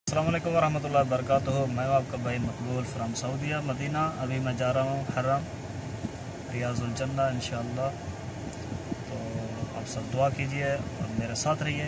अस्सलाम वालेकुम वरहमतुल्लाहि वबरकातुहू। मैं हूं आपका भाई मकबूल फ्राम सऊदीया मदीना। अभी मैं जा रहा हूँ हरम रियाजुल जन्नह इंशाअल्लाह। तो आप सब दुआ कीजिए और मेरे साथ रहिए।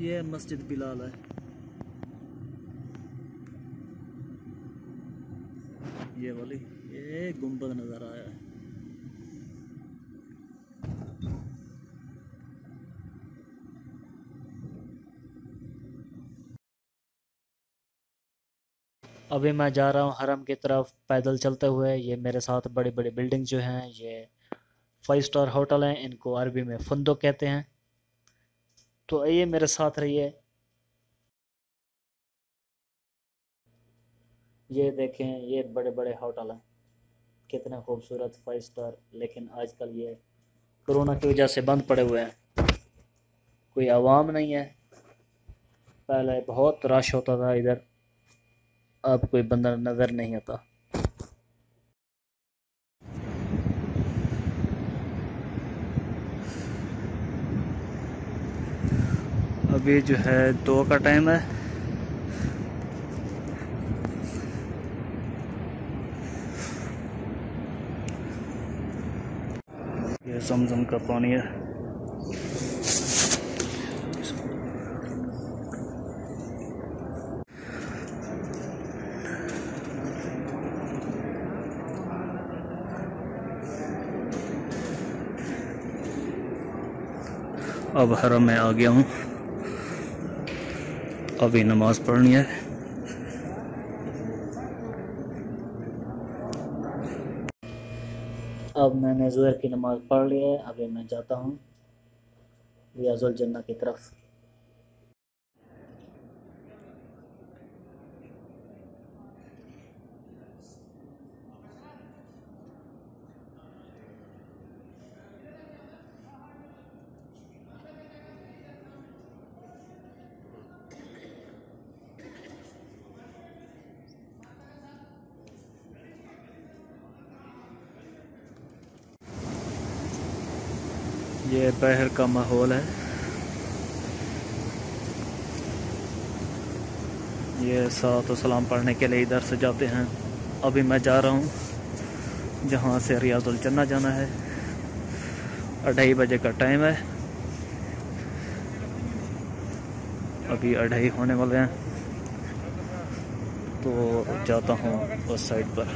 ये मस्जिद बिलाल है। ये वाली ये गुंबद नजर आया है। अभी मैं जा रहा हूँ हरम की तरफ पैदल चलते हुए। ये मेरे साथ बड़ी बड़ी बिल्डिंग जो हैं ये 5 स्टार होटल हैं। इनको अरबी में फंदो कहते हैं। तो आइए मेरे साथ रहिए। ये देखें ये बड़े बड़े होटल हैं, कितने खूबसूरत 5 स्टार। लेकिन आजकल ये कोरोना की वजह से बंद पड़े हुए हैं, कोई आवाम नहीं है। पहले बहुत रश होता था इधर, अब कोई बंदा नज़र नहीं आता। अभी जो है 2 का टाइम है। ये ज़मज़म का पानी है। अब हरम में आ गया हूँ, अभी नमाज पढ़नी है। अब मैंने ज़ोहर की नमाज पढ़ ली है। अभी मैं जाता हूँ रियाजुल जन्नह की तरफ। ये बाहर का माहौल है। ये सलातो सलाम पढ़ने के लिए इधर से जाते हैं। अभी मैं जा रहा हूँ जहाँ से रियाजुल जन्नह जाना है। 2:30 बजे का टाइम है, अभी 2:30 होने वाले हैं, तो जाता हूँ उस साइड पर।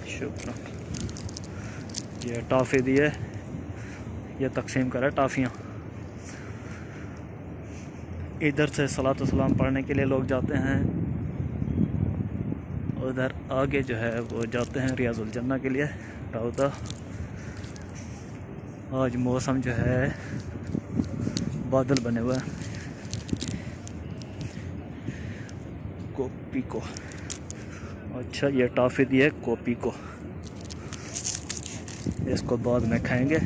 शुक्र। ये टॉफ़ी दी है, ये तकसीम करा टॉफ़ियाँ। इधर से सलातो सलाम पढ़ने के लिए लोग जाते हैं, उधर आगे जो है वो जाते हैं रियाजुल जन्नह के लिए रौदा। आज मौसम जो है बादल बने हुए हैं। कॉपी को, अच्छा ये टॉफ़ी दी है कॉपी को, इसको बाद में खाएंगे।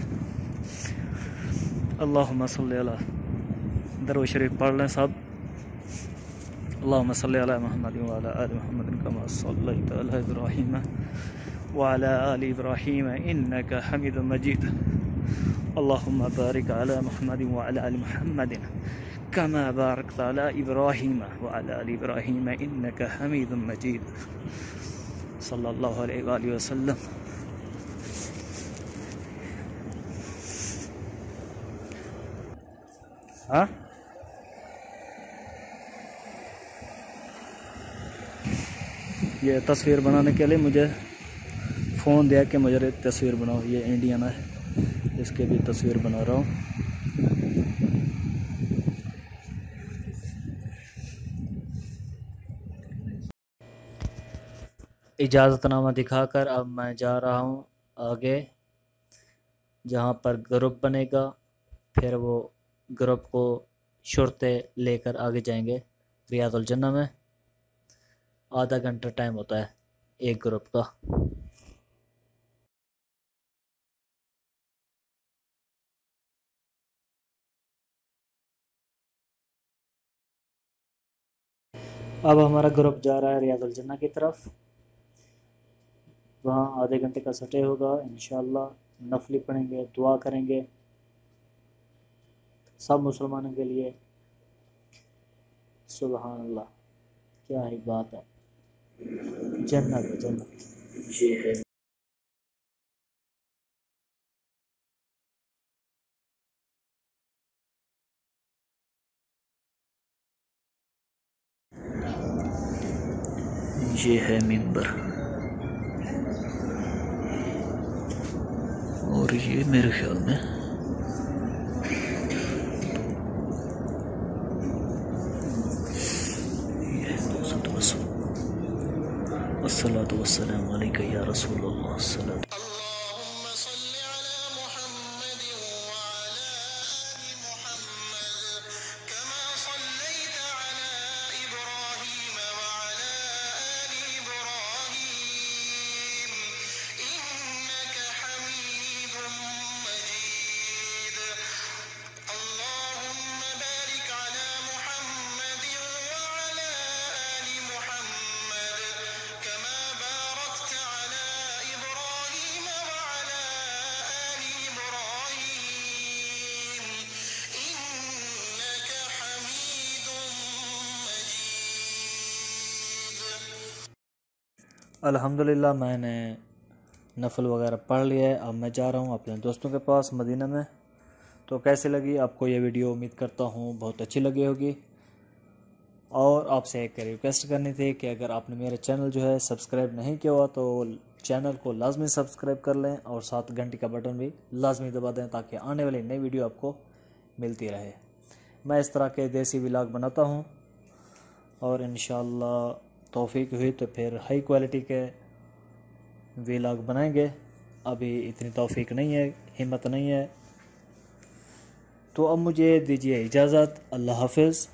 अल्लाहुम्मा सल्ली अला, दरूद शरीफ पढ़ लें सब। अल्लाहुम्मा सल्ली अला मुहम्मद व अला आलि मुहम्मद कमा सल्लैता अला इब्राहीम व अला आलि इब्राहीम इन्नका हमीदुम मजीद। अल्लाहुम्मा बारिक अला मुहम्मद व अला आलि मुहम्मद कमा बारकता अला इब्राहीम व अला आलि इब्राहीम इन्नका हमीदुम मजीद सल्लल्लाहु अलैहि वसल्लम। हाँ, ये तस्वीर बनाने के लिए मुझे फ़ोन दिया कि मुझे तस्वीर बनाओ। ये इंडियन है, इसके भी तस्वीर बना रहा हूँ। इजाज़तनामा दिखाकर अब मैं जा रहा हूँ आगे, जहाँ पर ग्रुप बनेगा। फिर वो ग्रुप को शुरते लेकर आगे जाएंगे रियाजुल जन्नह में। आधा घंटा टाइम होता है एक ग्रुप का। अब हमारा ग्रुप जा रहा है रियाजुल जन्नह की तरफ। वहाँ आधे घंटे का स्टे होगा इंशाअल्लाह। नफली पढ़ेंगे, दुआ करेंगे सब मुसलमानों के लिए। सुबहान अल्लाह, क्या ही बात है, जन्नत है जन्नत। ये है ये है मिंबर, और ये मेरे ख्याल में अस्सलातु वस्सलामु अलैका या रसूलल्लाह सल्लल्लाहु अल्हम्दुलिल्लाह मैंने नफल वगैरह पढ़ लिया है। अब मैं जा रहा हूँ अपने दोस्तों के पास मदीना में। तो कैसे लगी आपको ये वीडियो, उम्मीद करता हूँ बहुत अच्छी लगी होगी। और आपसे एक रिक्वेस्ट करनी थी कि अगर आपने मेरा चैनल जो है सब्सक्राइब नहीं किया हुआ तो चैनल को लाजमी सब्सक्राइब कर लें और साथ घंटी का बटन भी लाजमी दबा दें ताकि आने वाली नई वीडियो आपको मिलती रहे। मैं इस तरह के देसी व्लॉग बनाता हूँ और इंशाअल्लाह तौफीक हुई तो फिर हाई क्वालिटी के व्लॉग बनाएंगे। अभी इतनी तौफीक नहीं है, हिम्मत नहीं है। तो अब मुझे दीजिए इजाज़त। अल्लाह हाफ़िज़।